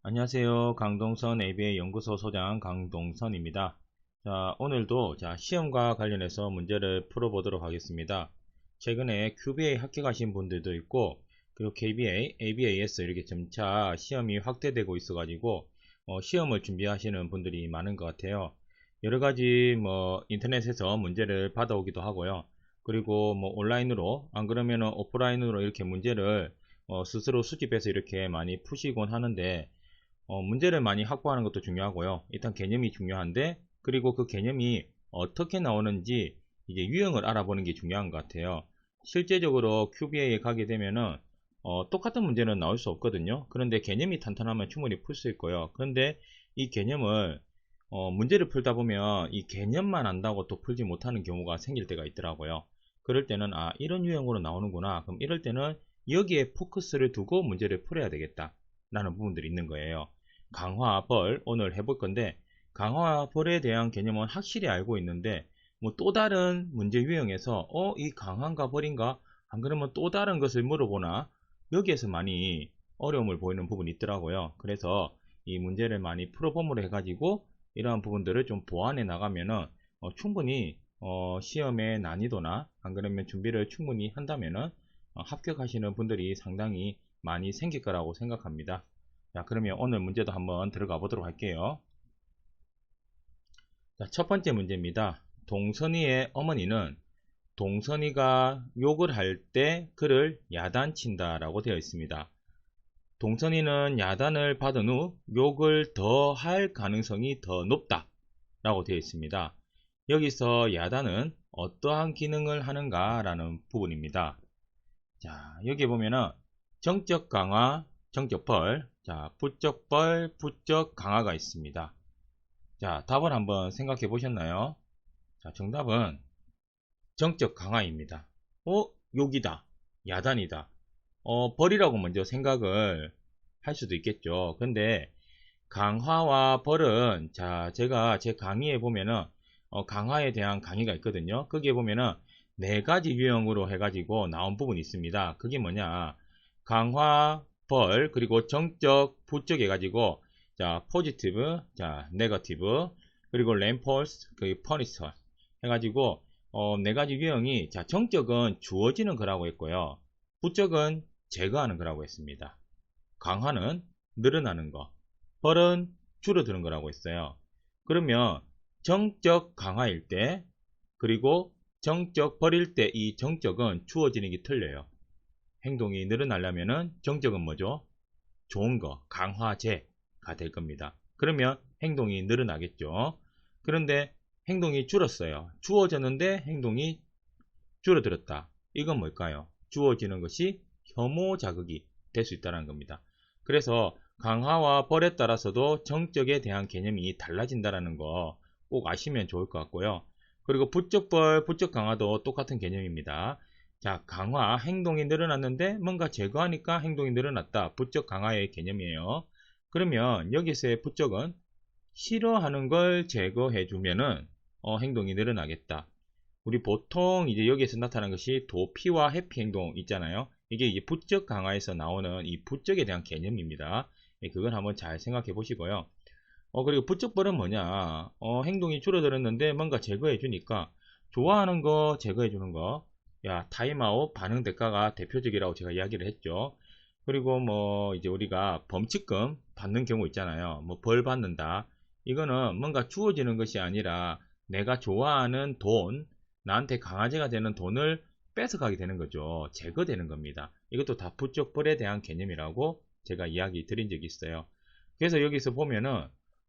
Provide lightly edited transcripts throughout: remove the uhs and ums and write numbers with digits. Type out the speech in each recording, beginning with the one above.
안녕하세요. 강동선 ABA 연구소 소장 강동선입니다. 자, 오늘도 시험과 관련해서 문제를 풀어보도록 하겠습니다. 최근에 QBA 합격하신 분들도 있고, 그리고 KBA, ABAS 이렇게 점차 시험이 확대되고 있어가지고, 시험을 준비하시는 분들이 많은 것 같아요. 여러 가지 인터넷에서 문제를 받아오기도 하고요. 그리고 온라인으로, 안 그러면은 오프라인으로 이렇게 문제를 스스로 수집해서 이렇게 많이 푸시곤 하는데, 문제를 많이 확보하는 것도 중요하고요. 일단 개념이 중요한데, 그리고 그 개념이 어떻게 나오는지 이제 유형을 알아보는 게 중요한 것 같아요. 실제적으로 QBA에 가게 되면은 똑같은 문제는 나올 수 없거든요. 그런데 개념이 탄탄하면 충분히 풀 수 있고요. 그런데 이 개념을 문제를 풀다 보면 이 개념만 안다고 또 풀지 못하는 경우가 생길 때가 있더라고요. 그럴 때는 이런 유형으로 나오는구나. 그럼 이럴 때는 여기에 포커스를 두고 문제를 풀어야 되겠다 라는 부분들이 있는 거예요. 강화, 벌 오늘 해볼 건데, 강화, 벌에 대한 개념은 확실히 알고 있는데 또 다른 문제 유형에서 이 강한가 벌인가, 안 그러면 또 다른 것을 물어보나, 여기에서 많이 어려움을 보이는 부분이 있더라고요. 그래서 이 문제를 많이 풀어봄으로 해가지고 이러한 부분들을 좀 보완해 나가면은 충분히 시험의 난이도나, 안 그러면 준비를 충분히 한다면은 합격하시는 분들이 상당히 많이 생길 거라고 생각합니다. 자, 그러면 오늘 문제도 한번 들어가 보도록 할게요. 자, 첫 번째 문제입니다. 동선이의 어머니는 동선이가 욕을 할 때 그를 야단친다 라고 되어 있습니다. 동선이는 야단을 받은 후 욕을 더 할 가능성이 더 높다 라고 되어 있습니다. 여기서 야단은 어떠한 기능을 하는가 라는 부분입니다. 자, 여기 보면은 정적 강화, 정적 벌, 자, 부적 벌, 부적 강화가 있습니다. 자, 답을 한번 생각해 보셨나요? 자, 정답은 정적 강화입니다. 욕이다. 야단이다. 벌이라고 먼저 생각을 할 수도 있겠죠. 근데 강화와 벌은, 자, 제가 제 강의에 보면은 강화에 대한 강의가 있거든요. 거기에 보면은 네 가지 유형으로 해가지고 나온 부분이 있습니다. 그게 뭐냐? 강화, 벌, 그리고 정적, 부적 해가지고, 자, 포지티브, 자, 네거티브, 그리고 램폴스, 그 퍼니서 해가지고 네 가지 유형이, 자, 정적은 주어지는 거라고 했고요. 부적은 제거하는 거라고 했습니다. 강화는 늘어나는 거, 벌은 줄어드는 거라고 했어요. 그러면 정적 강화일 때, 그리고 정적 벌일 때 이 정적은 주어지는 게 틀려요. 행동이 늘어나려면은 정적은 뭐죠? 좋은 거, 강화제가 될 겁니다. 그러면 행동이 늘어나겠죠. 그런데 행동이 줄었어요. 주어졌는데 행동이 줄어들었다. 이건 뭘까요? 주어지는 것이 혐오 자극이 될 수 있다는 겁니다. 그래서 강화와 벌에 따라서도 정적에 대한 개념이 달라진다는 거 꼭 아시면 좋을 것 같고요. 그리고 부적 벌, 부적 강화도 똑같은 개념입니다. 자, 강화, 행동이 늘어났는데 뭔가 제거하니까 행동이 늘어났다. 부적 강화의 개념이에요. 그러면 여기서의 부적은 싫어하는 걸 제거해 주면은 행동이 늘어나겠다. 우리 보통 이제 여기에서 나타난 것이 도피와 회피 행동 있잖아요. 이게 이제 부적 강화에서 나오는 이 부적에 대한 개념입니다. 그건 한번 잘 생각해 보시고요. 그리고 부적벌은 뭐냐? 행동이 줄어들었는데 뭔가 제거해 주니까 좋아하는 거 제거해 주는 거. 야, 타임아웃 반응 대가가 대표적이라고 제가 이야기를 했죠. 그리고 이제 우리가 범칙금 받는 경우 있잖아요. 벌 받는다. 이거는 뭔가 주어지는 것이 아니라 내가 좋아하는 돈, 나한테 강화제가 되는 돈을 뺏어가게 되는 거죠. 제거되는 겁니다. 이것도 다 부적벌에 대한 개념이라고 제가 이야기 드린 적이 있어요. 그래서 여기서 보면은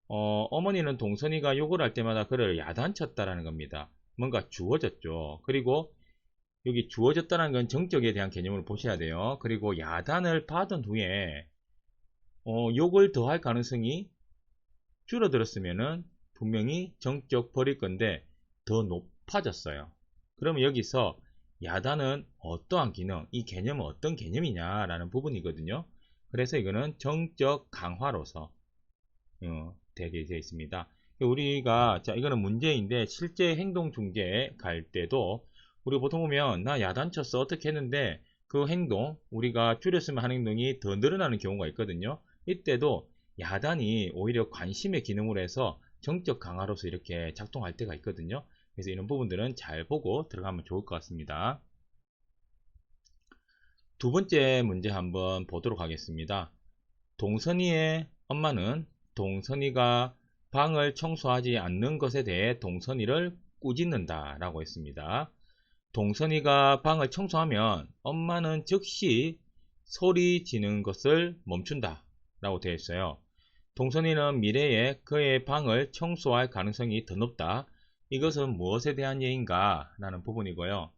어머니는 동선이가 욕을 할 때마다 그를 야단쳤다라는 겁니다. 뭔가 주어졌죠. 그리고 여기 주어졌다는 건 정적에 대한 개념을 보셔야 돼요. 그리고 야단을 받은 후에 욕을 더할 가능성이 줄어들었으면은 분명히 정적 벌일 건데 더 높아졌어요. 그러면 여기서 야단은 어떠한 기능, 이 개념은 어떤 개념이냐라는 부분이거든요. 그래서 이거는 정적 강화로서 되게 되어 있습니다. 우리가, 자, 이거는 문제인데 실제 행동 중계에 갈 때도 우리 보통 보면 나 야단쳤어 어떻게 했는데 그 행동, 우리가 줄였으면 하는 행동이 더 늘어나는 경우가 있거든요. 이때도 야단이 오히려 관심의 기능으로 해서 정적 강화로서 이렇게 작동할 때가 있거든요. 그래서 이런 부분들은 잘 보고 들어가면 좋을 것 같습니다. 두 번째 문제 한번 보도록 하겠습니다. 동선이의 엄마는 동선이가 방을 청소하지 않는 것에 대해 동선이를 꾸짖는다 라고 했습니다. 동선이가 방을 청소하면 엄마는 즉시 소리 지는 것을 멈춘다 라고 되어 있어요. 동선이는 미래에 그의 방을 청소할 가능성이 더 높다. 이것은 무엇에 대한 예인가 라는 부분이고요.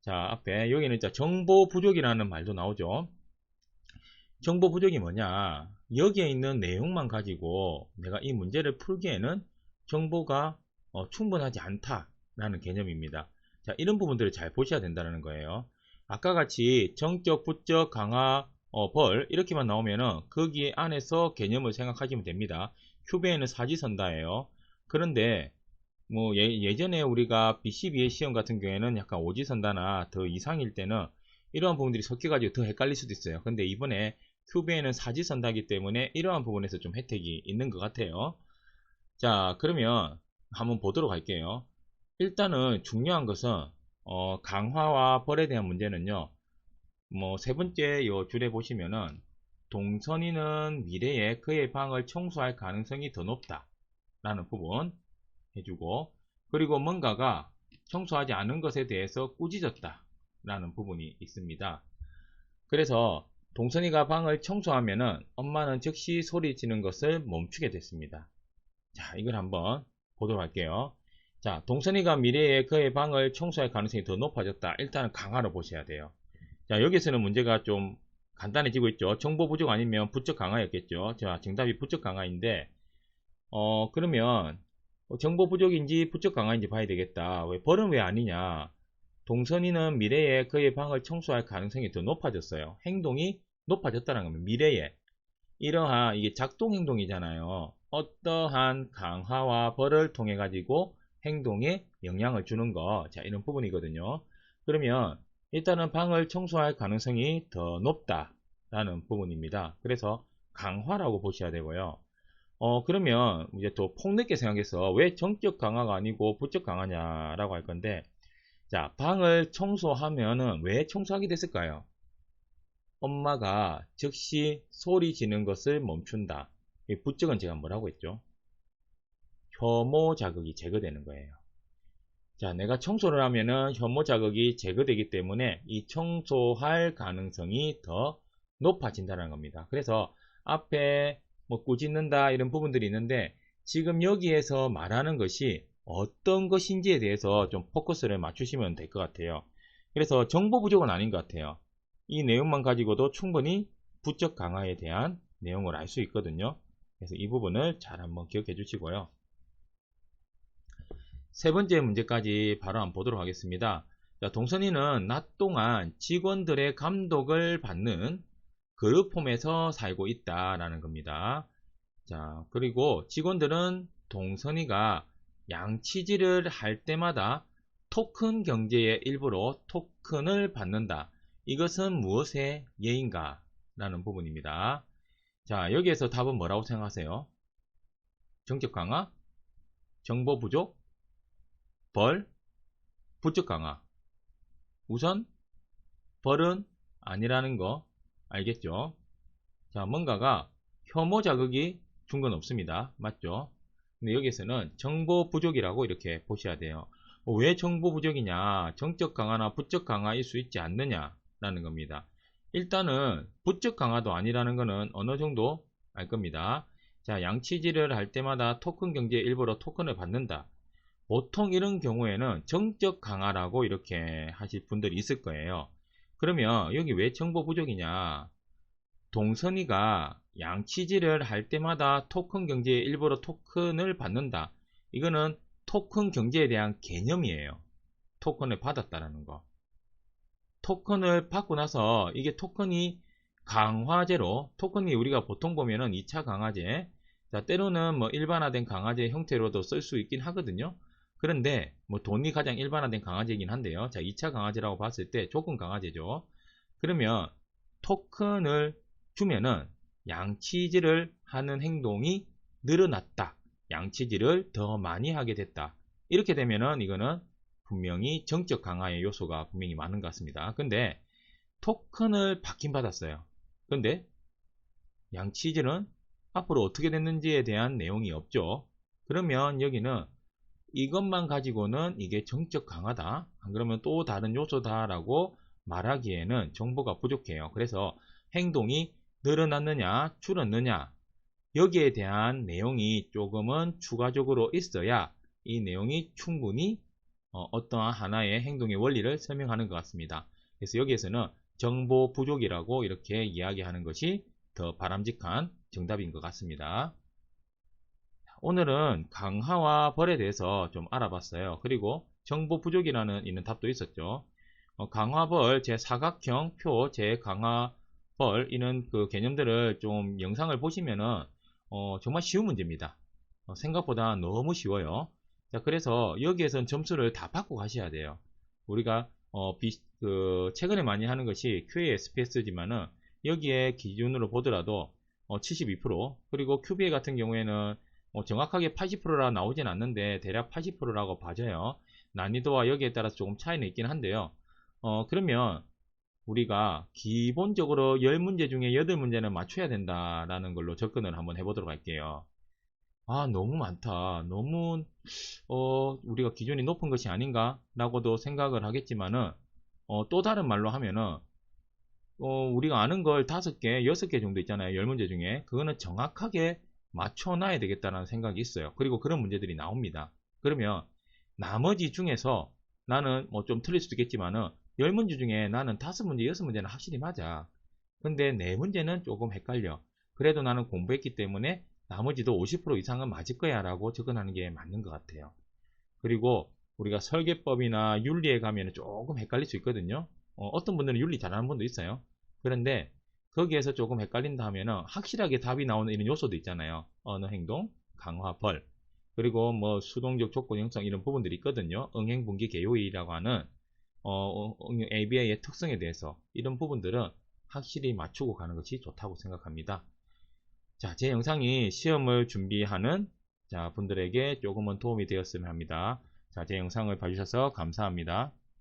자, 앞에 여기는 정보 부족이라는 말도 나오죠. 정보 부족이 뭐냐? 여기에 있는 내용만 가지고 내가 이 문제를 풀기에는 정보가 충분하지 않다라는 개념입니다. 자, 이런 부분들을 잘 보셔야 된다는 거예요. 아까 같이 정적, 부적, 강화, 벌 이렇게만 나오면은 거기 안에서 개념을 생각하시면 됩니다. 큐베에는 사지선다예요. 그런데 뭐 예전에 우리가 BCBA 시험 같은 경우에는 약간 오지선다나 더 이상일 때는 이러한 부분들이 섞여가지고 더 헷갈릴 수도 있어요. 근데 이번에 큐베에는 사지선다기 때문에 이러한 부분에서 좀 혜택이 있는 것 같아요. 자, 그러면 한번 보도록 할게요. 일단은 중요한 것은 강화와 벌에 대한 문제는요. 뭐 세 번째 요 줄에 보시면은 동선이는 미래에 그의 방을 청소할 가능성이 더 높다 라는 부분 해주고, 그리고 뭔가가 청소하지 않은 것에 대해서 꾸짖었다 라는 부분이 있습니다. 그래서 동선이가 방을 청소하면은 엄마는 즉시 소리치는 것을 멈추게 됐습니다. 자, 이걸 한번 보도록 할게요. 자, 동선이가 미래에 그의 방을 청소할 가능성이 더 높아졌다. 일단은 강화로 보셔야 돼요. 자, 여기서는 문제가 좀 간단해지고 있죠. 정보 부족 아니면 부적 강화였겠죠. 자, 정답이 부적 강화인데 그러면 정보 부족인지 부적 강화인지 봐야 되겠다. 왜 벌은 왜 아니냐? 동선이는 미래에 그의 방을 청소할 가능성이 더 높아졌어요. 행동이 높아졌다는 겁니다. 미래에. 이러한 이게 작동 행동이잖아요. 어떠한 강화와 벌을 통해 가지고 행동에 영향을 주는 거. 자, 이런 부분이거든요. 그러면 일단은 방을 청소할 가능성이 더 높다라는 부분입니다. 그래서 강화라고 보셔야 되고요. 그러면 이제 또 폭넓게 생각해서 왜 정적 강화가 아니고 부적 강화냐라고 할 건데, 자, 방을 청소하면은 왜 청소하게 됐을까요? 엄마가 즉시 소리 지는 것을 멈춘다. 이 부적은 제가 뭐라고 했죠? 혐오 자극이 제거되는 거예요. 자, 내가 청소를 하면은 혐오 자극이 제거되기 때문에 이 청소할 가능성이 더 높아진다는 겁니다. 그래서 앞에 뭐 꾸짖는다 이런 부분들이 있는데 지금 여기에서 말하는 것이 어떤 것인지에 대해서 좀 포커스를 맞추시면 될 것 같아요. 그래서 정보 부족은 아닌 것 같아요. 이 내용만 가지고도 충분히 부적 강화에 대한 내용을 알 수 있거든요. 그래서 이 부분을 잘 한번 기억해 주시고요. 세 번째 문제까지 바로 한번 보도록 하겠습니다. 자, 동선이는 낮 동안 직원들의 감독을 받는 그룹홈에서 살고 있다라는 겁니다. 자, 그리고 직원들은 동선이가 양치질을 할 때마다 토큰 경제의 일부로 토큰을 받는다. 이것은 무엇의 예인가? 라는 부분입니다. 자, 여기에서 답은 뭐라고 생각하세요? 정적 강화? 정보 부족? 벌? 부적 강화? 우선 벌은 아니라는 거 알겠죠? 자, 뭔가가 혐오 자극이 준 건 없습니다. 맞죠? 근데 여기서는 정보 부족이라고 이렇게 보셔야 돼요. 왜 정보 부족이냐? 정적 강화나 부적 강화일 수 있지 않느냐? 라는 겁니다. 일단은 부적 강화도 아니라는 거는 어느 정도 알 겁니다. 자, 양치질을 할 때마다 토큰 경제의 일부로 토큰을 받는다. 보통 이런 경우에는 정적 강화라고 이렇게 하실 분들이 있을 거예요. 그러면 여기 왜 정보 부족이냐? 동선이가 양치질을 할 때마다 토큰 경제의 일부로 토큰을 받는다. 이거는 토큰 경제에 대한 개념이에요. 토큰을 받았다라는 거. 토큰을 받고 나서 이게 토큰이 강화제로, 토큰이 우리가 보통 보면은 2차 강화제, 자, 때로는 뭐 일반화된 강화제 형태로도 쓸 수 있긴 하거든요. 그런데 뭐 돈이 가장 일반화된 강화제이긴 한데요. 자, 2차 강화제라고 봤을 때 조건 강화제죠. 그러면 토큰을 주면은 양치질을 하는 행동이 늘어났다. 양치질을 더 많이 하게 됐다. 이렇게 되면은 이거는 분명히 정적 강화의 요소가 분명히 많은 것 같습니다. 근데 토큰을 받긴 받았어요. 근데 양치질은 앞으로 어떻게 됐는지에 대한 내용이 없죠. 그러면 여기는 이것만 가지고는 이게 정적 강화다, 안 그러면 또 다른 요소다라고 말하기에는 정보가 부족해요. 그래서 행동이 늘어났느냐 줄었느냐, 여기에 대한 내용이 조금은 추가적으로 있어야 이 내용이 충분히 어떠한 하나의 행동의 원리를 설명하는 것 같습니다. 그래서 여기에서는 정보 부족이라고 이렇게 이야기하는 것이 더 바람직한 정답인 것 같습니다. 오늘은 강화와 벌에 대해서 좀 알아봤어요. 그리고 정보 부족이라는 있는 답도 있었죠. 강화벌, 제사각형 표, 제강화벌 이런 그 개념들을 좀 영상을 보시면은 정말 쉬운 문제입니다. 생각보다 너무 쉬워요. 자, 그래서 여기에선 점수를 다 받고 가셔야 돼요. 우리가 최근에 많이 하는 것이 QASPS지만은 여기에 기준으로 보더라도 72%, 그리고 QBA 같은 경우에는 정확하게 80%라 나오진 않는데 대략 80%라고 봐져요. 난이도와 여기에 따라서 조금 차이는 있긴 한데요. 그러면 우리가 기본적으로 10문제 중에 8문제는 맞춰야 된다라는 걸로 접근을 한번 해보도록 할게요. 아, 너무 많다. 너무 우리가 기준이 높은 것이 아닌가 라고도 생각을 하겠지만은 또 다른 말로 하면은 우리가 아는 걸 5개, 6개 정도 있잖아요. 10문제 중에. 그거는 정확하게 맞춰놔야 되겠다는 생각이 있어요. 그리고 그런 문제들이 나옵니다. 그러면 나머지 중에서 나는 뭐 좀 틀릴 수도 있겠지만은 10문제 중에 나는 5문제, 6문제는 확실히 맞아. 근데 4문제는 조금 헷갈려. 그래도 나는 공부했기 때문에 나머지도 50% 이상은 맞을 거야 라고 접근하는 게 맞는 것 같아요. 그리고 우리가 설계법이나 윤리에 가면 조금 헷갈릴 수 있거든요. 어떤 분들은 윤리 잘하는 분도 있어요. 그런데 거기에서 조금 헷갈린다 하면은 확실하게 답이 나오는 이런 요소도 있잖아요. 언어 행동, 강화, 벌, 그리고 뭐 수동적 조건 형성 이런 부분들이 있거든요. 응행 분기 개요일이라고 하는 ABA의 특성에 대해서 이런 부분들은 확실히 맞추고 가는 것이 좋다고 생각합니다. 자, 제 영상이 시험을 준비하는 분들에게 조금은 도움이 되었으면 합니다. 자, 제 영상을 봐주셔서 감사합니다.